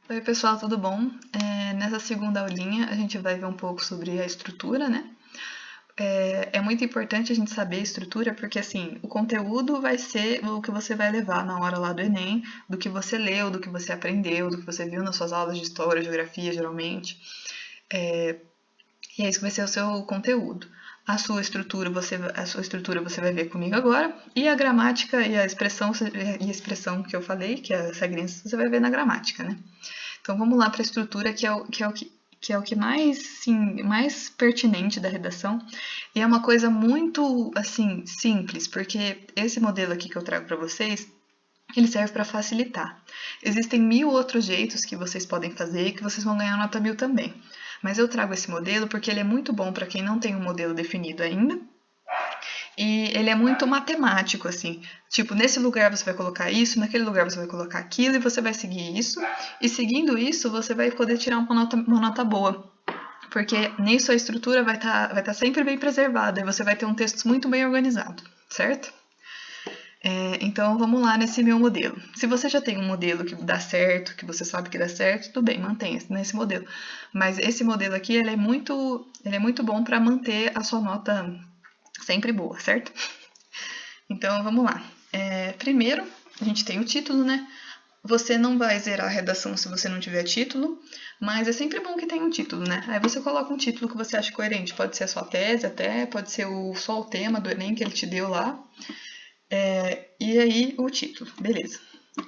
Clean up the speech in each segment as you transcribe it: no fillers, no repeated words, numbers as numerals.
Oi, pessoal, tudo bom? Nessa segunda aulinha a gente vai ver um pouco sobre a estrutura, né? É muito importante a gente saber a estrutura porque, assim, o conteúdo vai ser o que você vai levar na hora lá do Enem, do que você leu, do que você aprendeu, do que você viu nas suas aulas de história, geografia, geralmente. E é isso que vai ser o seu conteúdo. A sua estrutura você vai ver comigo agora, e a gramática e a expressão que eu falei, que é as regrinhas, você vai ver na gramática, né? Então vamos lá para a estrutura, que é o que mais, sim, mais pertinente da redação. E é uma coisa muito assim simples, porque esse modelo aqui que eu trago para vocês, ele serve para facilitar. Existem 1000 outros jeitos que vocês podem fazer e que vocês vão ganhar nota 1000 também. Mas eu trago esse modelo porque ele é muito bom para quem não tem um modelo definido ainda. E ele é muito matemático, assim. Tipo, nesse lugar você vai colocar isso, naquele lugar você vai colocar aquilo, e você vai seguir isso. E seguindo isso, você vai poder tirar uma nota boa. Porque nisso a estrutura vai tá sempre bem preservada e você vai ter um texto muito bem organizado, certo? Então vamos lá nesse meu modelo. Se você já tem um modelo que dá certo, que você sabe que dá certo, tudo bem, mantenha nesse modelo. Mas esse modelo aqui ele é muito bom para manter a sua nota sempre boa, certo? Então vamos lá. Primeiro, a gente tem o título, né? Você não vai zerar a redação se você não tiver título, mas é sempre bom que tenha um título, né? Aí você coloca um título que você acha coerente. Pode ser a sua tese até, pode ser só o tema do Enem que ele te deu lá. E aí o título, beleza.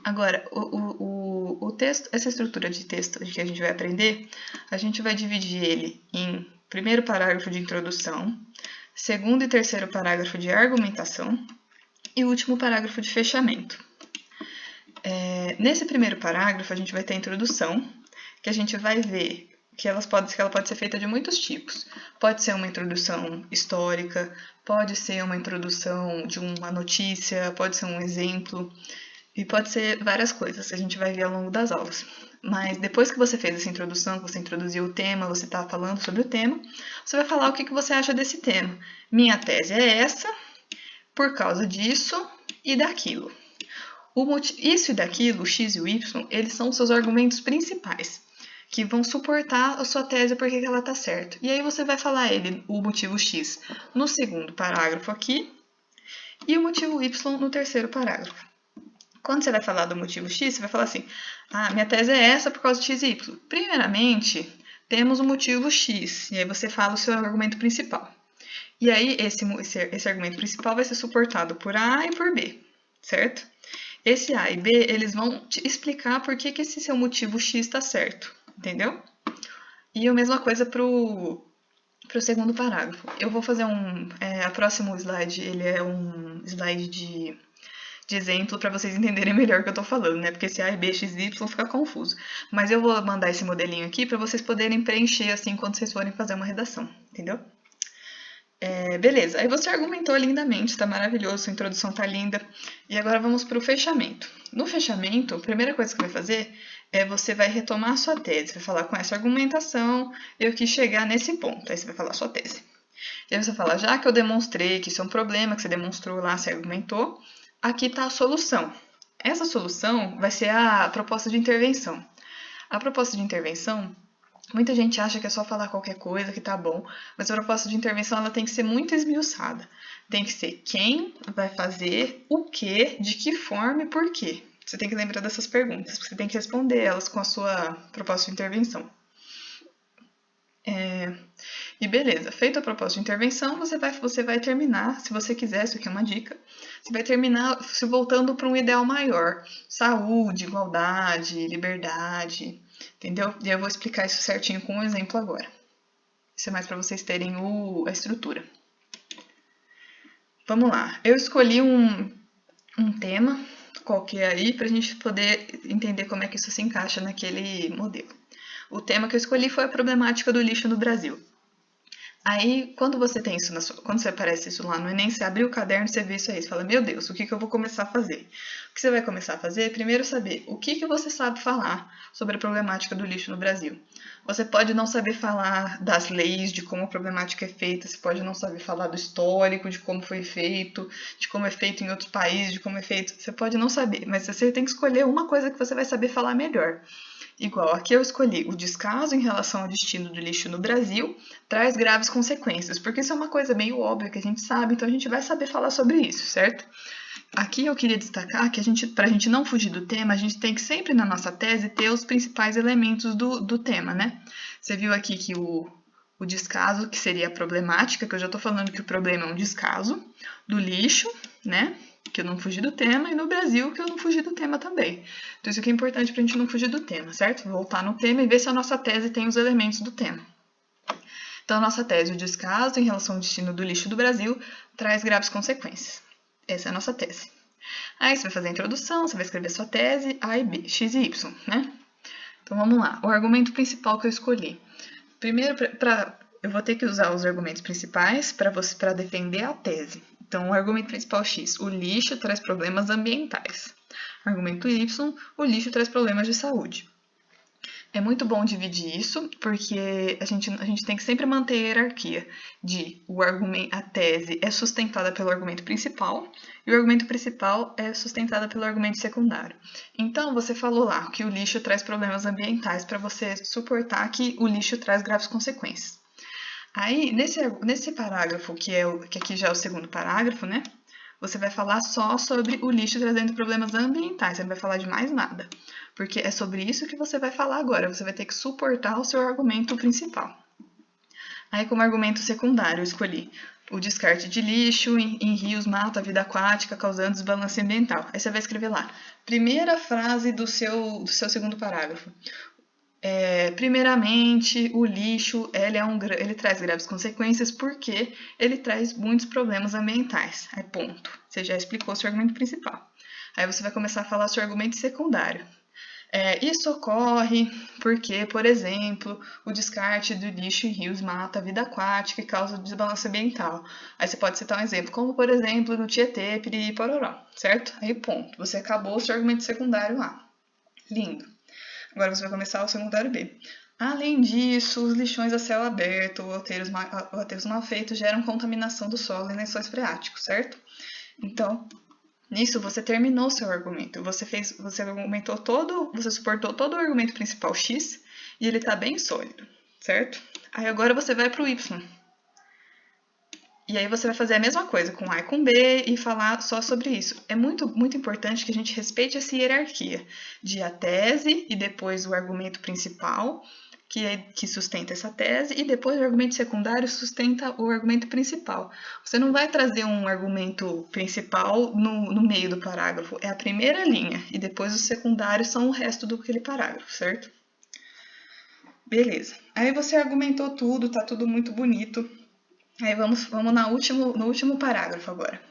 Agora, o texto, essa estrutura de texto que a gente vai aprender, a gente vai dividir ele em primeiro parágrafo de introdução, segundo e terceiro parágrafo de argumentação e último parágrafo de fechamento. Nesse primeiro parágrafo, a gente vai ter a introdução, que a gente vai ver que ela pode ser feita de muitos tipos. Pode ser uma introdução histórica, pode ser uma introdução de uma notícia, pode ser um exemplo, e pode ser várias coisas, a gente vai ver ao longo das aulas. Mas depois que você fez essa introdução, que você introduziu o tema, você está falando sobre o tema, você vai falar o que você acha desse tema. Minha tese é essa, por causa disso e daquilo. Isso e daquilo, o x e o y, eles são os seus argumentos principais, que vão suportar a sua tese porque ela está certa. E aí você vai falar o motivo x no segundo parágrafo aqui e o motivo y no terceiro parágrafo. Quando você vai falar do motivo x, você vai falar assim: minha tese é essa por causa de x e y. Primeiramente, temos o motivo x, e aí você fala o seu argumento principal. E aí esse argumento principal vai ser suportado por A e por B, certo? Esse A e B, eles vão te explicar por que esse seu motivo X está certo, entendeu? E a mesma coisa pro segundo parágrafo. Eu vou fazer a próximo slide, ele é um slide de exemplo para vocês entenderem melhor o que eu estou falando, né? Porque esse A e B, X e Y fica confuso. Mas eu vou mandar esse modelinho aqui para vocês poderem preencher assim quando vocês forem fazer uma redação, entendeu? Beleza, aí você argumentou lindamente, tá maravilhoso, sua introdução tá linda. E agora vamos para o fechamento. No fechamento, a primeira coisa que vai fazer é você vai retomar a sua tese, vai falar com essa argumentação, eu quis chegar nesse ponto, aí você vai falar a sua tese. E aí você fala, já que eu demonstrei que isso é um problema, que você demonstrou lá, você argumentou, aqui está a solução. Essa solução vai ser a proposta de intervenção. A proposta de intervenção, muita gente acha que é só falar qualquer coisa que tá bom, mas a proposta de intervenção ela tem que ser muito esmiuçada. Tem que ser quem vai fazer, o que, de que forma e por quê. Você tem que lembrar dessas perguntas, você tem que responder elas com a sua proposta de intervenção. E beleza, feita a proposta de intervenção, você vai terminar, se você quiser, isso aqui é uma dica, você vai terminar se voltando para um ideal maior. Saúde, igualdade, liberdade, entendeu? E eu vou explicar isso certinho com um exemplo agora. Isso é mais para vocês terem a estrutura. Vamos lá, eu escolhi um tema qualquer aí para a gente poder entender como é que isso se encaixa naquele modelo. O tema que eu escolhi foi a problemática do lixo no Brasil. Aí, quando você tem isso, quando você aparece isso lá no Enem, você abre o caderno, você vê isso aí, você fala, meu Deus, o que eu vou começar a fazer? O que você vai começar a fazer é primeiro saber o que você sabe falar sobre a problemática do lixo no Brasil. Você pode não saber falar das leis, de como a problemática é feita, você pode não saber falar do histórico, de como foi feito, de como é feito em outros países, de como é feito, você pode não saber, mas você tem que escolher uma coisa que você vai saber falar melhor. Igual, aqui eu escolhi o descaso em relação ao destino do lixo no Brasil traz graves consequências, porque isso é uma coisa meio óbvia que a gente sabe, então a gente vai saber falar sobre isso, certo? Aqui eu queria destacar que para a gente não fugir do tema, a gente tem que sempre na nossa tese ter os principais elementos do tema, né? Você viu aqui que o descaso, que seria a problemática, que eu já estou falando que o problema é um descaso, do lixo, né? Que eu não fugi do tema, e no Brasil, que eu não fugi do tema também. Então, isso aqui é importante para a gente não fugir do tema, certo? Voltar no tema e ver se a nossa tese tem os elementos do tema. Então, a nossa tese, o descaso em relação ao destino do lixo do Brasil, traz graves consequências. Essa é a nossa tese. Aí, você vai fazer a introdução, você vai escrever sua tese, A e B, X e Y, né? Então, vamos lá. O argumento principal que eu escolhi. Primeiro, eu vou ter que usar os argumentos principais para defender a tese. Então, o argumento principal X, o lixo traz problemas ambientais. Argumento Y, o lixo traz problemas de saúde. É muito bom dividir isso, porque a gente tem que sempre manter a hierarquia de a tese é sustentada pelo argumento principal e o argumento principal é sustentado pelo argumento secundário. Então, você falou lá que o lixo traz problemas ambientais para você suportar que o lixo traz graves consequências. Aí, nesse parágrafo, que aqui já é o segundo parágrafo, né? Você vai falar só sobre o lixo trazendo problemas ambientais, você não vai falar de mais nada. Porque é sobre isso que você vai falar agora, você vai ter que suportar o seu argumento principal. Aí, como argumento secundário, eu escolhi o descarte de lixo em rios mata a vida aquática, causando desbalance ambiental. Aí você vai escrever lá, primeira frase do seu segundo parágrafo. Primeiramente, o lixo ele traz graves consequências porque ele traz muitos problemas ambientais. Aí, ponto. Você já explicou seu argumento principal. Aí você vai começar a falar seu argumento secundário. Isso ocorre porque, por exemplo, o descarte do lixo em rios mata a vida aquática e causa desbalanço ambiental. Aí você pode citar um exemplo, como por exemplo no Tietê, Piriri e Pororó, certo? Aí, ponto. Você acabou o seu argumento secundário lá. Lindo. Agora você vai começar o secundário B. Além disso, os lixões a céu aberto ou aterros mal feitos geram contaminação do solo e lençóis freáticos, certo? Então, nisso você terminou seu argumento. Você suportou todo o argumento principal X e ele está bem sólido, certo? Aí agora você vai para o Y. E aí você vai fazer a mesma coisa com A e com B e falar só sobre isso. É muito, muito importante que a gente respeite essa hierarquia de a tese e depois o argumento principal, que sustenta essa tese, e depois o argumento secundário sustenta o argumento principal. Você não vai trazer um argumento principal no meio do parágrafo, é a primeira linha, e depois os secundários são o resto do aquele parágrafo, certo? Beleza. Aí você argumentou tudo, tá tudo muito bonito. Aí vamos no último parágrafo agora.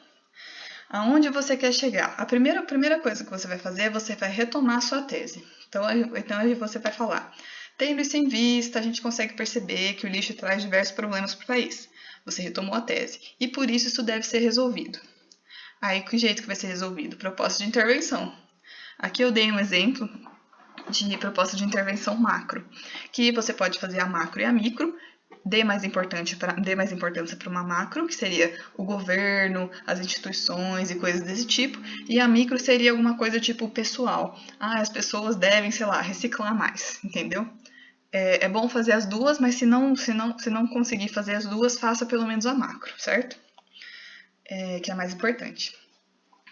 Aonde você quer chegar? A primeira coisa que você vai fazer, você vai retomar a sua tese. Então aí você vai falar. Tendo isso em vista, a gente consegue perceber que o lixo traz diversos problemas para o país. Você retomou a tese. E por isso deve ser resolvido. Aí, que jeito que vai ser resolvido? Proposta de intervenção. Aqui eu dei um exemplo de proposta de intervenção macro, que você pode fazer a macro e a micro. Dê mais importância para uma macro, que seria o governo, as instituições e coisas desse tipo, e a micro seria alguma coisa tipo pessoal. As pessoas devem, sei lá, reciclar mais, entendeu? É bom fazer as duas, mas se não conseguir fazer as duas, faça pelo menos a macro, certo? Que é mais importante.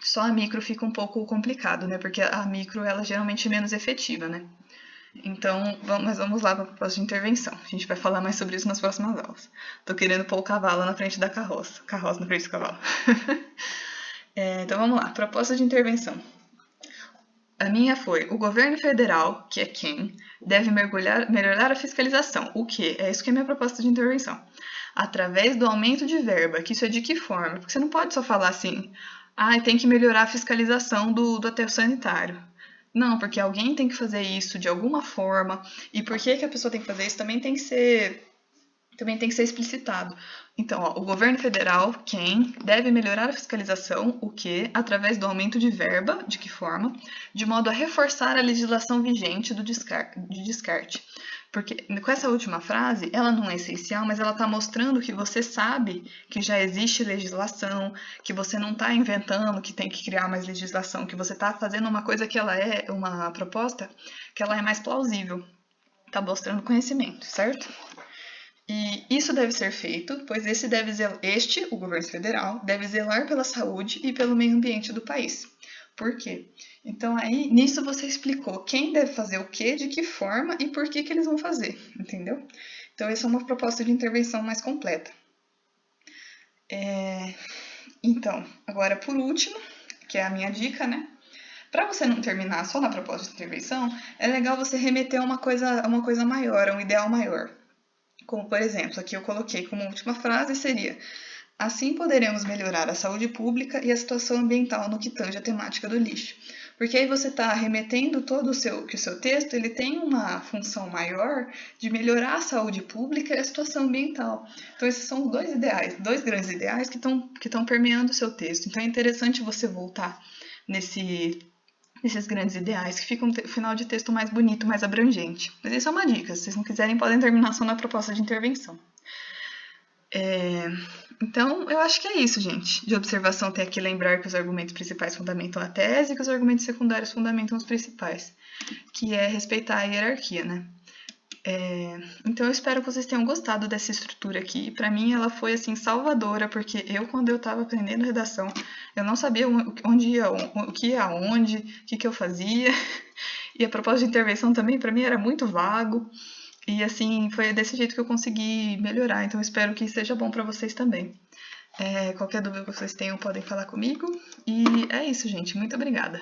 Só a micro fica um pouco complicado, né? Porque a micro, ela geralmente é menos efetiva, né? Então, vamos lá para a proposta de intervenção. A gente vai falar mais sobre isso nas próximas aulas. Tô querendo pôr o cavalo na frente da carroça. Carroça na frente do cavalo. Então, vamos lá. Proposta de intervenção. A minha foi: o governo federal, que é quem, deve melhorar a fiscalização. O quê? É isso que é a minha proposta de intervenção. Através do aumento de verba. Que isso é de que forma? Porque você não pode só falar assim, tem que melhorar a fiscalização do aterro sanitário. Não, porque alguém tem que fazer isso de alguma forma. E por que a pessoa tem que fazer isso também tem que ser explicitado. Então, o governo federal, quem deve melhorar a fiscalização, o que? Através do aumento de verba, de que forma? De modo a reforçar a legislação vigente de descarte. Porque com essa última frase, ela não é essencial, mas ela está mostrando que você sabe que já existe legislação, que você não está inventando que tem que criar mais legislação, que você está fazendo uma coisa que ela é uma proposta que ela é mais plausível. Está mostrando conhecimento, certo? E isso deve ser feito, pois o governo federal, deve zelar pela saúde e pelo meio ambiente do país. Por quê? Então, aí, nisso você explicou quem deve fazer o quê, de que forma e por que eles vão fazer, entendeu? Então, essa é uma proposta de intervenção mais completa. Então, agora, por último, que é a minha dica, né? Para você não terminar só na proposta de intervenção, é legal você remeter a uma coisa maior, a um ideal maior. Como, por exemplo, aqui eu coloquei como última frase seria: assim poderemos melhorar a saúde pública e a situação ambiental no que tange a temática do lixo. Porque aí você está remetendo que o seu texto ele tem uma função maior de melhorar a saúde pública e a situação ambiental. Então esses são dois grandes ideais que estão permeando o seu texto. Então é interessante você voltar nesses grandes ideais, que fica um final de texto mais bonito, mais abrangente. Mas isso é uma dica, se vocês não quiserem podem terminar só na proposta de intervenção. Então, eu acho que é isso, gente. De observação, tem aqui lembrar que os argumentos principais fundamentam a tese e que os argumentos secundários fundamentam os principais, que é respeitar a hierarquia, né? Então, eu espero que vocês tenham gostado dessa estrutura aqui. Para mim, ela foi, assim, salvadora, porque quando eu estava aprendendo redação, eu não sabia onde ia, o que ia aonde, o que eu fazia. E a proposta de intervenção também, para mim, era muito vago. E, assim, foi desse jeito que eu consegui melhorar. Então, eu espero que seja bom para vocês também. Qualquer dúvida que vocês tenham, podem falar comigo. E é isso, gente. Muito obrigada.